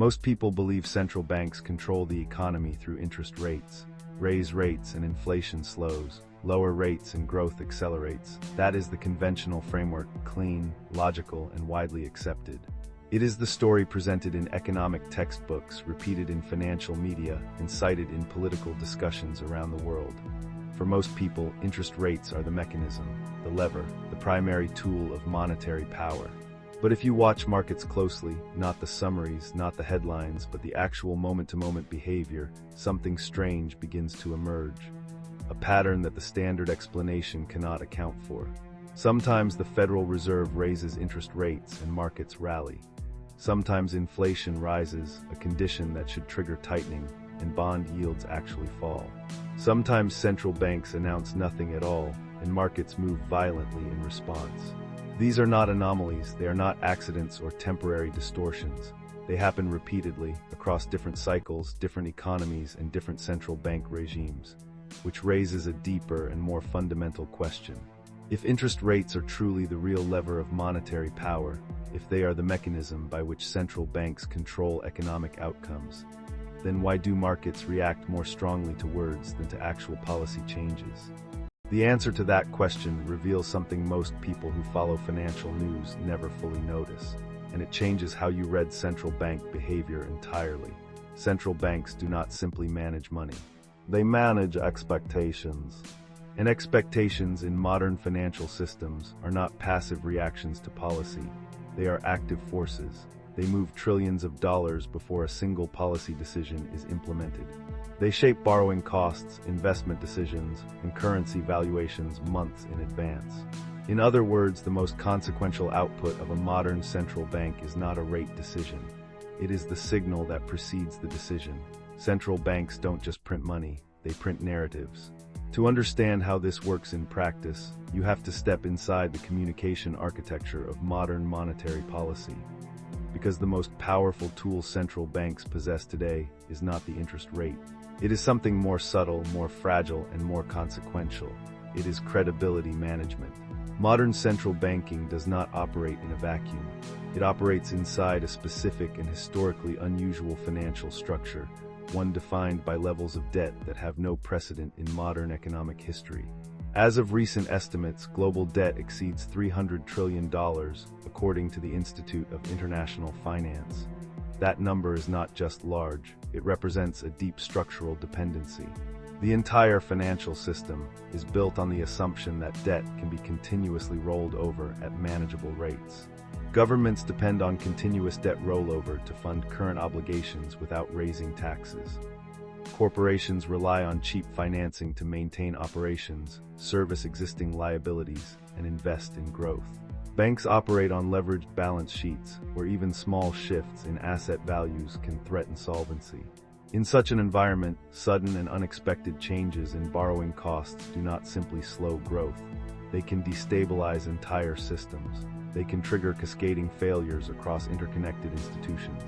Most people believe central banks control the economy through interest rates. Raise rates and inflation slows. Lower rates and growth accelerates. That is the conventional framework, clean, logical, and widely accepted. It is the story presented in economic textbooks, repeated in financial media, and cited in political discussions around the world. For most people, interest rates are the mechanism, the lever, the primary tool of monetary power. But if you watch markets closely, not the summaries, not the headlines, but the actual moment-to-moment behavior, something strange begins to emerge. A pattern that the standard explanation cannot account for. Sometimes the Federal Reserve raises interest rates and markets rally. Sometimes inflation rises, a condition that should trigger tightening, and bond yields actually fall. Sometimes central banks announce nothing at all, and markets move violently in response. These are not anomalies, they are not accidents or temporary distortions. They happen repeatedly, across different cycles, different economies, and different central bank regimes, which raises a deeper and more fundamental question. If interest rates are truly the real lever of monetary power, if they are the mechanism by which central banks control economic outcomes, then why do markets react more strongly to words than to actual policy changes? The answer to that question reveals something most people who follow financial news never fully notice, and it changes how you read central bank behavior entirely. Central banks do not simply manage money. They manage expectations. And expectations in modern financial systems are not passive reactions to policy. They are active forces. They move trillions of dollars before a single policy decision is implemented. They shape borrowing costs, investment decisions, and currency valuations months in advance. In other words, the most consequential output of a modern central bank is not a rate decision. It is the signal that precedes the decision. Central banks don't just print money, they print narratives. To understand how this works in practice, you have to step inside the communication architecture of modern monetary policy. Because the most powerful tool central banks possess today is not the interest rate. It is something more subtle, more fragile, and more consequential. It is credibility management. Modern central banking does not operate in a vacuum. It operates inside a specific and historically unusual financial structure, one defined by levels of debt that have no precedent in modern economic history. As of recent estimates, global debt exceeds $300 trillion, according to the Institute of International Finance. That number is not just large, it represents a deep structural dependency. The entire financial system is built on the assumption that debt can be continuously rolled over at manageable rates. Governments depend on continuous debt rollover to fund current obligations without raising taxes. Corporations rely on cheap financing to maintain operations, service existing liabilities, and invest in growth. Banks operate on leveraged balance sheets, where even small shifts in asset values can threaten solvency. In such an environment, sudden and unexpected changes in borrowing costs do not simply slow growth. They can destabilize entire systems. They can trigger cascading failures across interconnected institutions.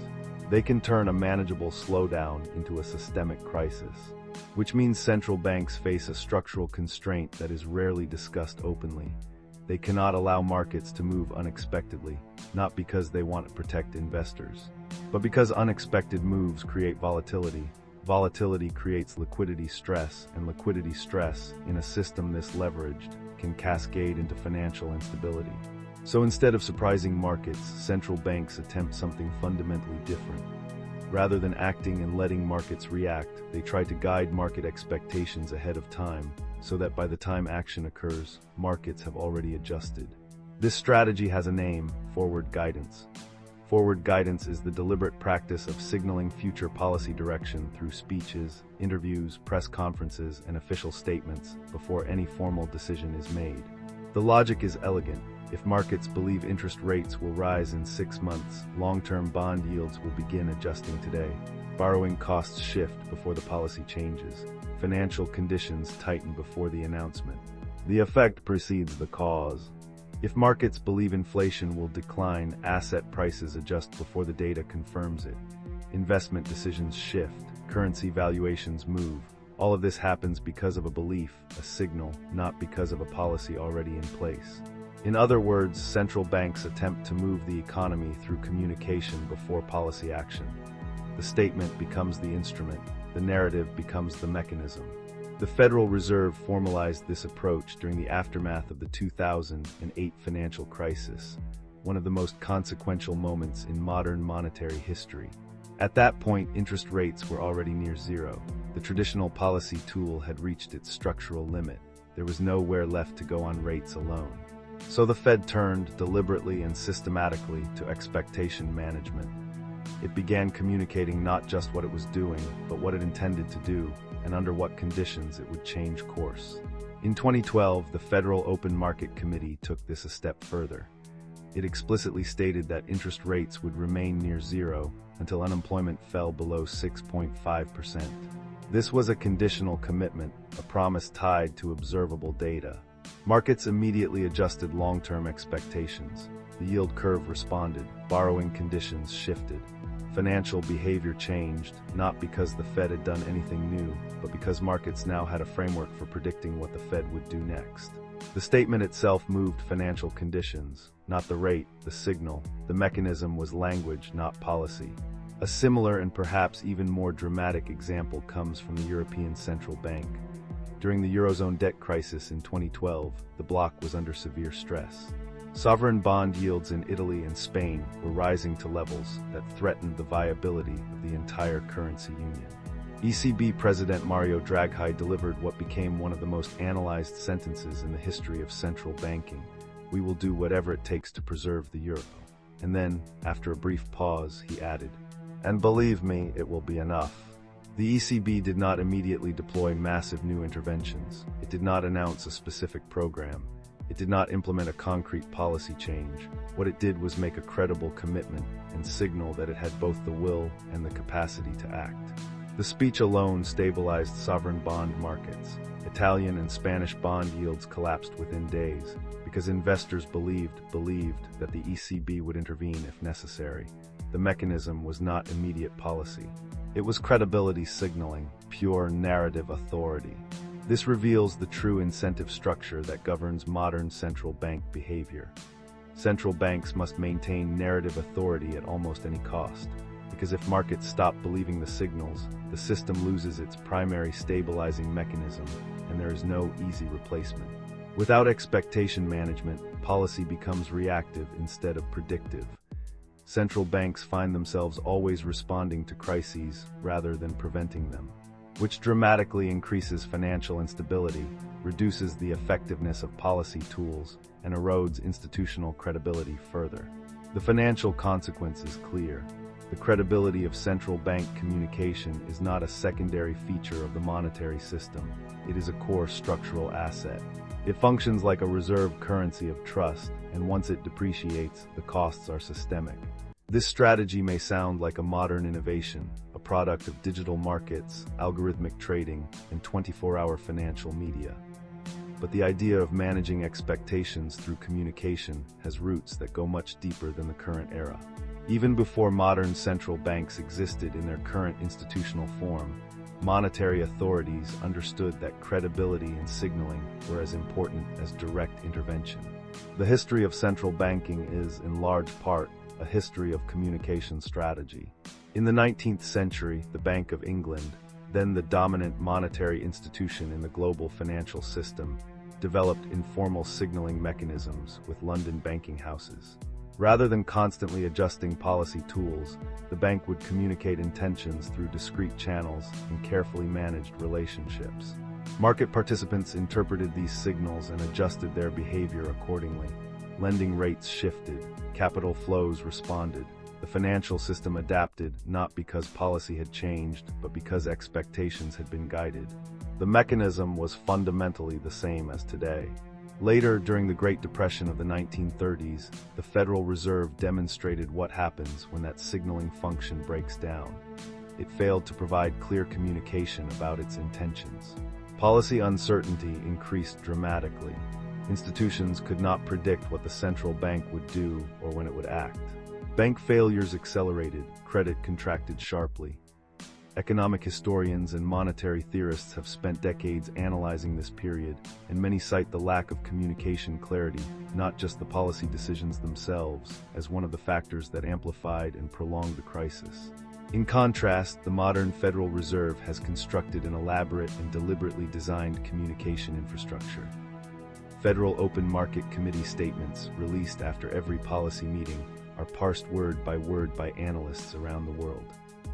They can turn a manageable slowdown into a systemic crisis, which means central banks face a structural constraint that is rarely discussed openly. They cannot allow markets to move unexpectedly, not because they want to protect investors, but because unexpected moves create volatility. Volatility creates liquidity stress, and liquidity stress, in a system this leveraged, can cascade into financial instability. So instead of surprising markets, central banks attempt something fundamentally different. Rather than acting and letting markets react, they try to guide market expectations ahead of time, so that by the time action occurs, markets have already adjusted. This strategy has a name: forward guidance. Forward guidance is the deliberate practice of signaling future policy direction through speeches, interviews, press conferences, and official statements before any formal decision is made. The logic is elegant. If markets believe interest rates will rise in 6 months, long-term bond yields will begin adjusting today. Borrowing costs shift before the policy changes. Financial conditions tighten before the announcement. The effect precedes the cause. If markets believe inflation will decline, asset prices adjust before the data confirms it. Investment decisions shift, currency valuations move. All of this happens because of a belief, a signal, not because of a policy already in place. In other words, central banks attempt to move the economy through communication before policy action. The statement becomes the instrument, the narrative becomes the mechanism. The Federal Reserve formalized this approach during the aftermath of the 2008 financial crisis, one of the most consequential moments in modern monetary history. At that point, interest rates were already near zero. The traditional policy tool had reached its structural limit. There was nowhere left to go on rates alone. So the Fed turned deliberately and systematically to expectation management. It began communicating not just what it was doing, but what it intended to do, and under what conditions it would change course. In 2012, the Federal Open Market Committee took this a step further. It explicitly stated that interest rates would remain near zero until unemployment fell below 6.5%. This was a conditional commitment, a promise tied to observable data. Markets immediately adjusted long-term expectations. The yield curve responded, borrowing conditions shifted. Financial behavior changed, not because the Fed had done anything new, but because markets now had a framework for predicting what the Fed would do next. The statement itself moved financial conditions, not the rate, the signal. The mechanism was language, not policy. A similar and perhaps even more dramatic example comes from the European Central Bank. During the Eurozone debt crisis in 2012, the bloc was under severe stress. Sovereign bond yields in Italy and Spain were rising to levels that threatened the viability of the entire currency union. ECB President Mario Draghi delivered what became one of the most analyzed sentences in the history of central banking. "We will do whatever it takes to preserve the euro." And then, after a brief pause, he added, "And believe me, it will be enough." The ECB did not immediately deploy massive new interventions. It did not announce a specific program. It did not implement a concrete policy change. What it did was make a credible commitment and signal that it had both the will and the capacity to act. The speech alone stabilized sovereign bond markets. Italian and Spanish bond yields collapsed within days because investors believed that the ECB would intervene if necessary. The mechanism was not immediate policy. It was credibility signaling, pure narrative authority. This reveals the true incentive structure that governs modern central bank behavior. Central banks must maintain narrative authority at almost any cost, because if markets stop believing the signals, the system loses its primary stabilizing mechanism, and there is no easy replacement. Without expectation management, policy becomes reactive instead of predictive. Central banks find themselves always responding to crises rather than preventing them, which dramatically increases financial instability, reduces the effectiveness of policy tools, and erodes institutional credibility further. The financial consequence is clear. The credibility of central bank communication is not a secondary feature of the monetary system. It is a core structural asset. It functions like a reserve currency of trust, and once it depreciates, the costs are systemic. This strategy may sound like a modern innovation, a product of digital markets, algorithmic trading, and 24-hour financial media. But the idea of managing expectations through communication has roots that go much deeper than the current era. Even before modern central banks existed in their current institutional form, monetary authorities understood that credibility and signaling were as important as direct intervention. The history of central banking is, in large part, a history of communication strategy. In the 19th century, the Bank of England, then the dominant monetary institution in the global financial system, developed informal signaling mechanisms with London banking houses. Rather than constantly adjusting policy tools, the bank would communicate intentions through discrete channels and carefully managed relationships. Market participants interpreted these signals and adjusted their behavior accordingly. Lending rates shifted, capital flows responded. The financial system adapted not because policy had changed, but because expectations had been guided. The mechanism was fundamentally the same as today. Later, during the Great Depression of the 1930s, the Federal Reserve demonstrated what happens when that signaling function breaks down. It failed to provide clear communication about its intentions. Policy uncertainty increased dramatically. Institutions could not predict what the central bank would do or when it would act. Bank failures accelerated, credit contracted sharply. Economic historians and monetary theorists have spent decades analyzing this period, and many cite the lack of communication clarity, not just the policy decisions themselves, as one of the factors that amplified and prolonged the crisis. In contrast, the modern Federal Reserve has constructed an elaborate and deliberately designed communication infrastructure. Federal Open Market Committee statements, released after every policy meeting, are parsed word by analysts around the world.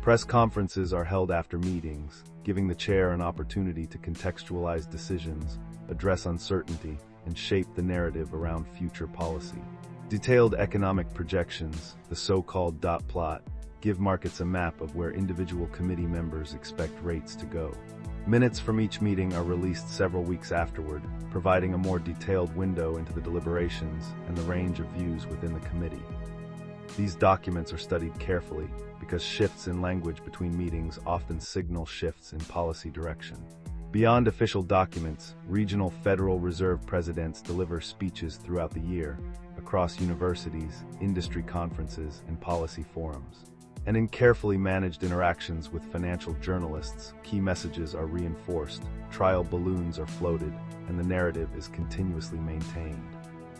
Press conferences are held after meetings, giving the chair an opportunity to contextualize decisions, address uncertainty, and shape the narrative around future policy. Detailed economic projections, the so-called dot plot, give markets a map of where individual committee members expect rates to go. Minutes from each meeting are released several weeks afterward, providing a more detailed window into the deliberations and the range of views within the committee. These documents are studied carefully because shifts in language between meetings often signal shifts in policy direction. Beyond official documents, regional Federal Reserve presidents deliver speeches throughout the year, across universities, industry conferences, and policy forums. And in carefully managed interactions with financial journalists, key messages are reinforced, trial balloons are floated, and the narrative is continuously maintained.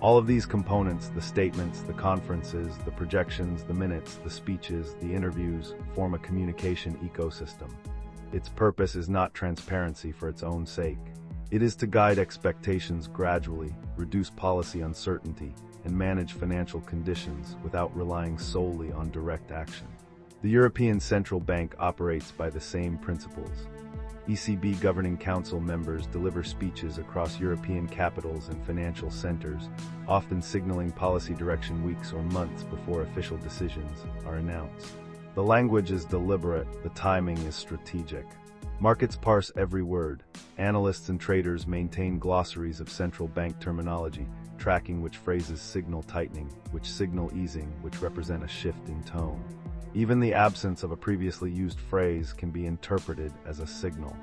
All of these components, the statements, the conferences, the projections, the minutes, the speeches, the interviews, form a communication ecosystem. Its purpose is not transparency for its own sake. It is to guide expectations gradually, reduce policy uncertainty, and manage financial conditions without relying solely on direct action. The European Central Bank operates by the same principles. ECB Governing Council members deliver speeches across European capitals and financial centers, often signaling policy direction weeks or months before official decisions are announced. The language is deliberate, the timing is strategic. Markets parse every word. Analysts and traders maintain glossaries of central bank terminology, tracking which phrases signal tightening, which signal easing, which represent a shift in tone. Even the absence of a previously used phrase can be interpreted as a signal.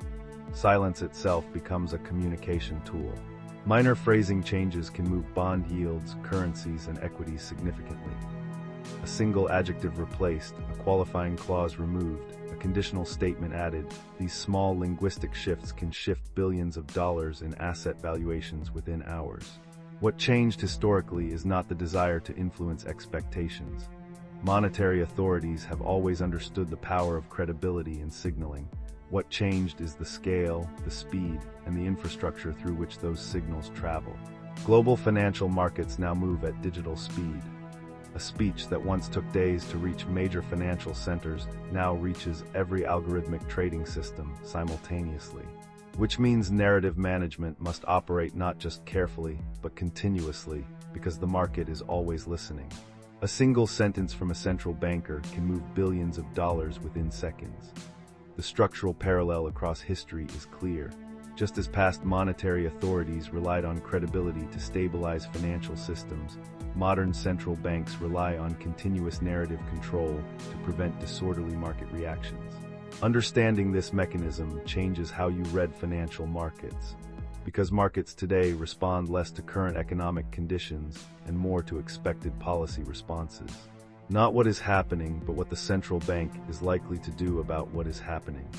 Silence itself becomes a communication tool. Minor phrasing changes can move bond yields, currencies, and equities significantly. A single adjective replaced, a qualifying clause removed, a conditional statement added, these small linguistic shifts can shift billions of dollars in asset valuations within hours. What changed historically is not the desire to influence expectations. Monetary authorities have always understood the power of credibility in signaling. What changed is the scale, the speed, and the infrastructure through which those signals travel. Global financial markets now move at digital speed. A speech that once took days to reach major financial centers now reaches every algorithmic trading system simultaneously. Which means narrative management must operate not just carefully, but continuously, because the market is always listening. A single sentence from a central banker can move billions of dollars within seconds. The structural parallel across history is clear. Just as past monetary authorities relied on credibility to stabilize financial systems, modern central banks rely on continuous narrative control to prevent disorderly market reactions. Understanding this mechanism changes how you read financial markets, because markets today respond less to current economic conditions and more to expected policy responses. Not what is happening, but what the central bank is likely to do about what is happening.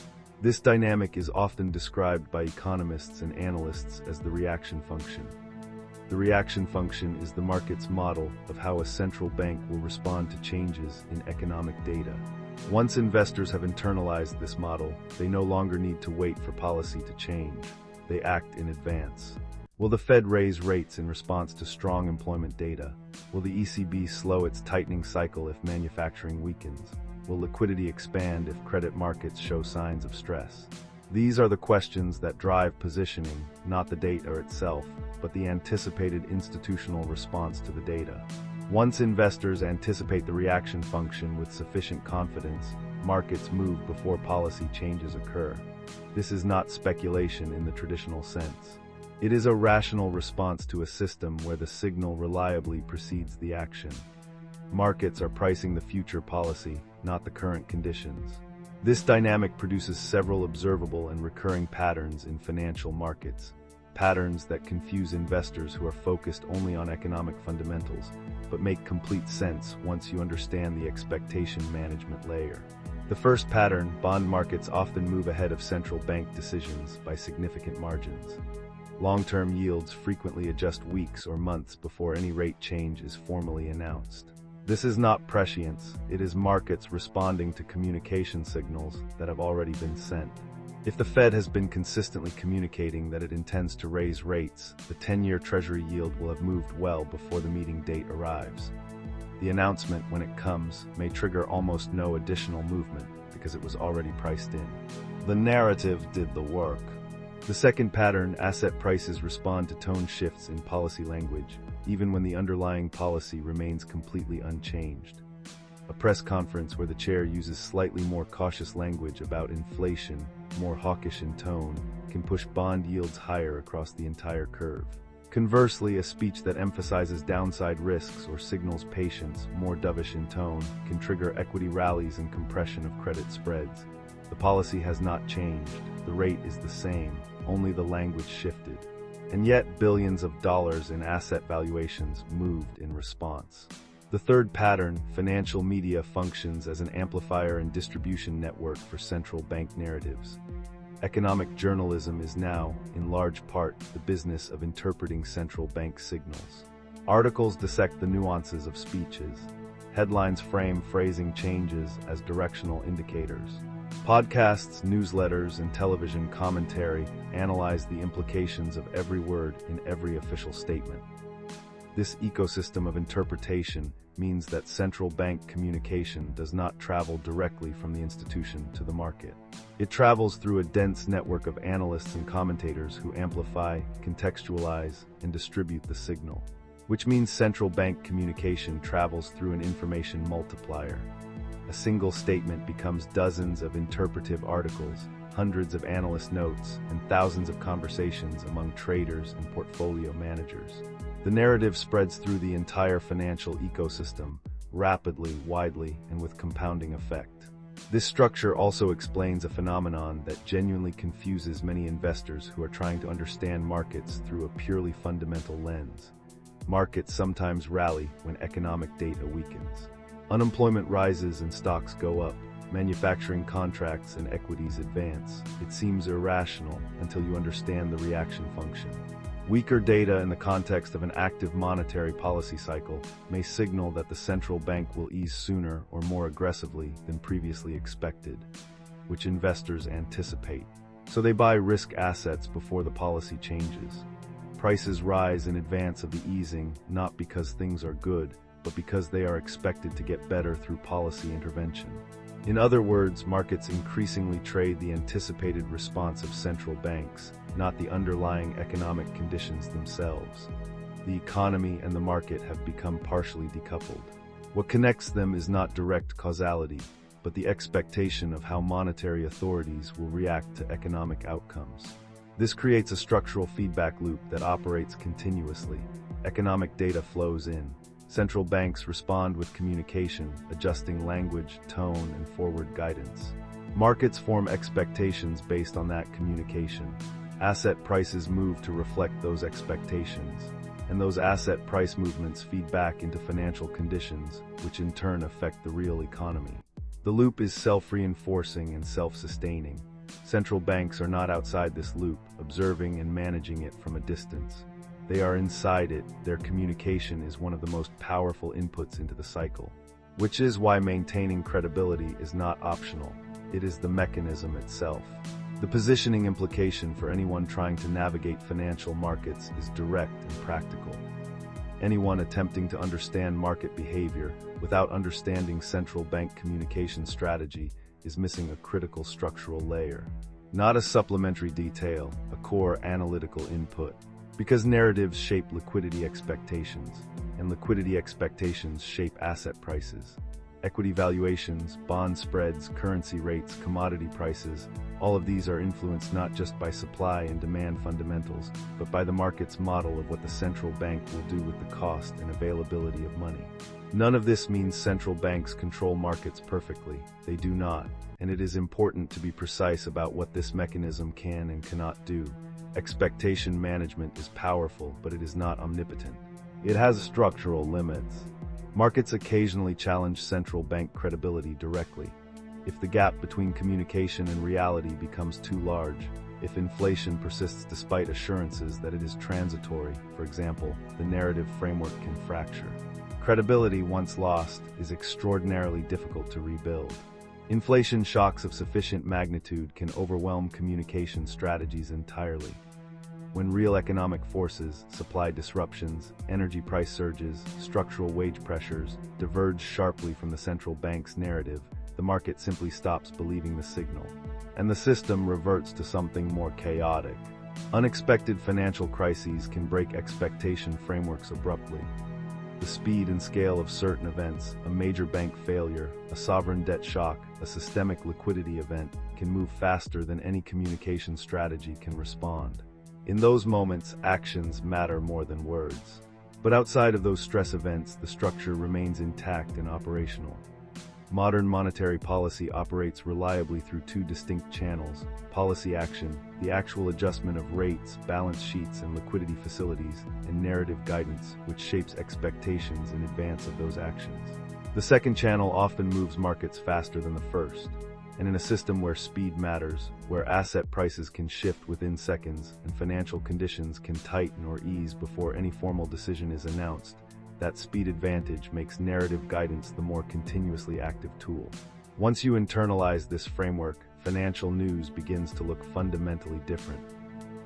This dynamic is often described by economists and analysts as the reaction function. The reaction function is the market's model of how a central bank will respond to changes in economic data. Once investors have internalized this model, they no longer need to wait for policy to change. They act in advance. Will the Fed raise rates in response to strong employment data? Will the ECB slow its tightening cycle if manufacturing weakens? Will liquidity expand if credit markets show signs of stress? These are the questions that drive positioning, not the data itself, but the anticipated institutional response to the data. Once investors anticipate the reaction function with sufficient confidence, markets move before policy changes occur. This is not speculation in the traditional sense. It is a rational response to a system where the signal reliably precedes the action. Markets are pricing the future policy, not the current conditions. This dynamic produces several observable and recurring patterns in financial markets. Patterns that confuse investors who are focused only on economic fundamentals, but make complete sense once you understand the expectation management layer. The first pattern, bond markets often move ahead of central bank decisions by significant margins. Long-term yields frequently adjust weeks or months before any rate change is formally announced. This is not prescience, it is markets responding to communication signals that have already been sent. If the Fed has been consistently communicating that it intends to raise rates, the 10-year Treasury yield will have moved well before the meeting date arrives. The announcement, when it comes, may trigger almost no additional movement because it was already priced in. The narrative did the work. The second pattern, asset prices respond to tone shifts in policy language, even when the underlying policy remains completely unchanged. A press conference where the chair uses slightly more cautious language about inflation, more hawkish in tone, can push bond yields higher across the entire curve. Conversely, a speech that emphasizes downside risks or signals patience, more dovish in tone, can trigger equity rallies and compression of credit spreads. The policy has not changed, the rate is the same, only the language shifted. And yet billions of dollars in asset valuations moved in response. The third pattern, financial media functions as an amplifier and distribution network for central bank narratives. Economic journalism is now, in large part, the business of interpreting central bank signals. Articles dissect the nuances of speeches. Headlines frame phrasing changes as directional indicators. Podcasts, newsletters, and television commentary analyze the implications of every word in every official statement. This ecosystem of interpretation means that central bank communication does not travel directly from the institution to the market. It travels through a dense network of analysts and commentators who amplify, contextualize, and distribute the signal, which means central bank communication travels through an information multiplier. A single statement becomes dozens of interpretive articles, hundreds of analyst notes, and thousands of conversations among traders and portfolio managers. The narrative spreads through the entire financial ecosystem, rapidly, widely, and with compounding effect. This structure also explains a phenomenon that genuinely confuses many investors who are trying to understand markets through a purely fundamental lens. Markets sometimes rally when economic data weakens. Unemployment rises and stocks go up. Manufacturing contracts and equities advance. It seems irrational until you understand the reaction function. Weaker data in the context of an active monetary policy cycle may signal that the central bank will ease sooner or more aggressively than previously expected, which investors anticipate. So they buy risk assets before the policy changes. Prices rise in advance of the easing, not because things are good, but because they are expected to get better through policy intervention. In other words, markets increasingly trade the anticipated response of central banks, not the underlying economic conditions themselves. The economy and the market have become partially decoupled. What connects them is not direct causality, but the expectation of how monetary authorities will react to economic outcomes. This creates a structural feedback loop that operates continuously. Economic data flows in. Central banks respond with communication, adjusting language, tone, and forward guidance. Markets form expectations based on that communication. Asset prices move to reflect those expectations, and those asset price movements feed back into financial conditions, which in turn affect the real economy. The loop is self-reinforcing and self-sustaining. Central banks are not outside this loop, observing and managing it from a distance. They are inside it. Their communication is one of the most powerful inputs into the cycle, which is why maintaining credibility is not optional. It is the mechanism itself. The positioning implication for anyone trying to navigate financial markets is direct and practical. Anyone attempting to understand market behavior without understanding central bank communication strategy is missing a critical structural layer. Not a supplementary detail, a core analytical input. Because narratives shape liquidity expectations, and liquidity expectations shape asset prices. Equity valuations, bond spreads, currency rates, commodity prices, all of these are influenced not just by supply and demand fundamentals, but by the market's model of what the central bank will do with the cost and availability of money. None of this means central banks control markets perfectly. They do not, and it is important to be precise about what this mechanism can and cannot do. Expectation management is powerful, but it is not omnipotent. It has structural limits. Markets occasionally challenge central bank credibility directly. If the gap between communication and reality becomes too large, if inflation persists despite assurances that it is transitory, for example, the narrative framework can fracture. Credibility, once lost, is extraordinarily difficult to rebuild. Inflation shocks of sufficient magnitude can overwhelm communication strategies entirely. When real economic forces, supply disruptions, energy price surges, structural wage pressures, diverge sharply from the central bank's narrative, the market simply stops believing the signal, and the system reverts to something more chaotic. Unexpected financial crises can break expectation frameworks abruptly. The speed and scale of certain events, a major bank failure, a sovereign debt shock, a systemic liquidity event, can move faster than any communication strategy can respond. In those moments, actions matter more than words. But outside of those stress events, the structure remains intact and operational. Modern monetary policy operates reliably through two distinct channels: policy action, the actual adjustment of rates, balance sheets, and liquidity facilities, and narrative guidance, which shapes expectations in advance of those actions. The second channel often moves markets faster than the first, and in a system where speed matters, where asset prices can shift within seconds and financial conditions can tighten or ease before any formal decision is announced, that speed advantage makes narrative guidance the more continuously active tool. Once you internalize this framework, financial news begins to look fundamentally different.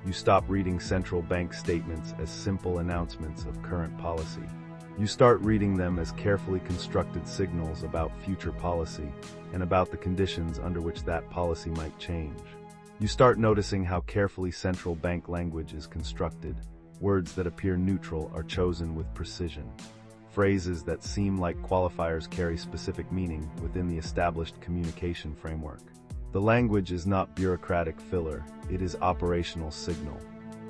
You stop reading central bank statements as simple announcements of current policy. You start reading them as carefully constructed signals about future policy and about the conditions under which that policy might change. You start noticing how carefully central bank language is constructed. Words that appear neutral are chosen with precision. Phrases that seem like qualifiers carry specific meaning within the established communication framework. The language is not bureaucratic filler, it is operational signal.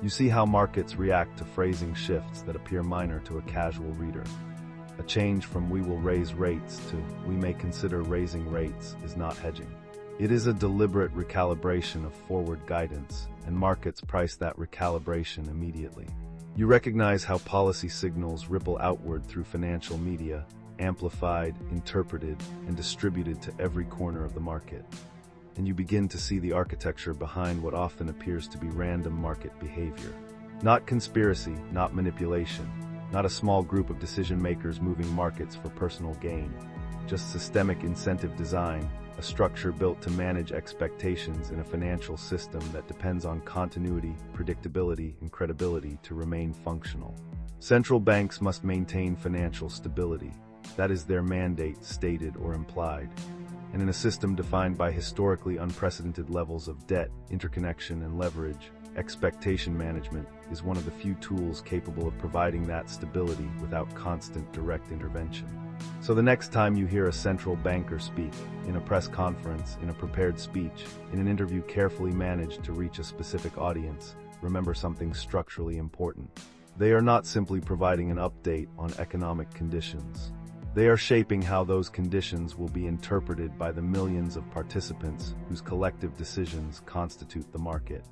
You see how markets react to phrasing shifts that appear minor to a casual reader. A change from "we will raise rates" to "we may consider raising rates" is not hedging. It is a deliberate recalibration of forward guidance, and markets price that recalibration immediately. You recognize how policy signals ripple outward through financial media, amplified, interpreted, and distributed to every corner of the market. And you begin to see the architecture behind what often appears to be random market behavior. Not conspiracy, not manipulation, not a small group of decision makers moving markets for personal gain, just systemic incentive design, a structure built to manage expectations in a financial system that depends on continuity, predictability, and credibility to remain functional. Central banks must maintain financial stability. That is their mandate, stated or implied. And in a system defined by historically unprecedented levels of debt, interconnection, and leverage, expectation management is one of the few tools capable of providing that stability without constant direct intervention. So the next time you hear a central banker speak, in a press conference, in a prepared speech, in an interview carefully managed to reach a specific audience, remember something structurally important. They are not simply providing an update on economic conditions. They are shaping how those conditions will be interpreted by the millions of participants whose collective decisions constitute the market.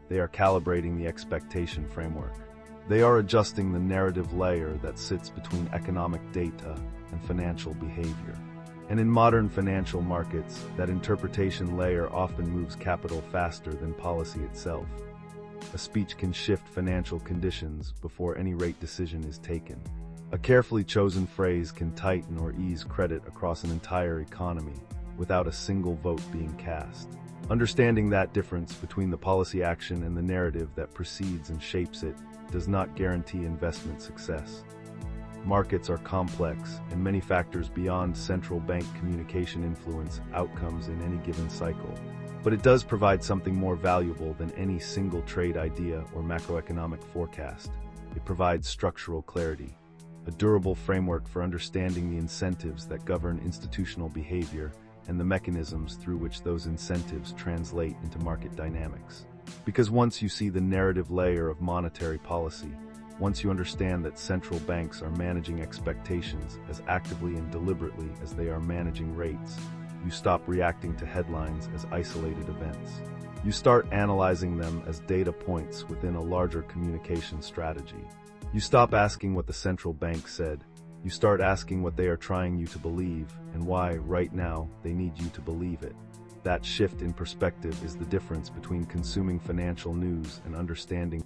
They are calibrating the expectation framework. They are adjusting the narrative layer that sits between economic data and financial behavior. And in modern financial markets, that interpretation layer often moves capital faster than policy itself. A speech can shift financial conditions before any rate decision is taken. A carefully chosen phrase can tighten or ease credit across an entire economy without a single vote being cast. Understanding that difference between the policy action and the narrative that precedes and shapes it does not guarantee investment success. Markets are complex, and many factors beyond central bank communication influence outcomes in any given cycle. But it does provide something more valuable than any single trade idea or macroeconomic forecast. It provides structural clarity, a durable framework for understanding the incentives that govern institutional behavior and the mechanisms through which those incentives translate into market dynamics. Because once you see the narrative layer of monetary policy, once you understand that central banks are managing expectations as actively and deliberately as they are managing rates, you stop reacting to headlines as isolated events. You start analyzing them as data points within a larger communication strategy. You stop asking what the central bank said. You start asking what they are trying you to believe and why, right now, they need you to believe it. That shift in perspective is the difference between consuming financial news and understanding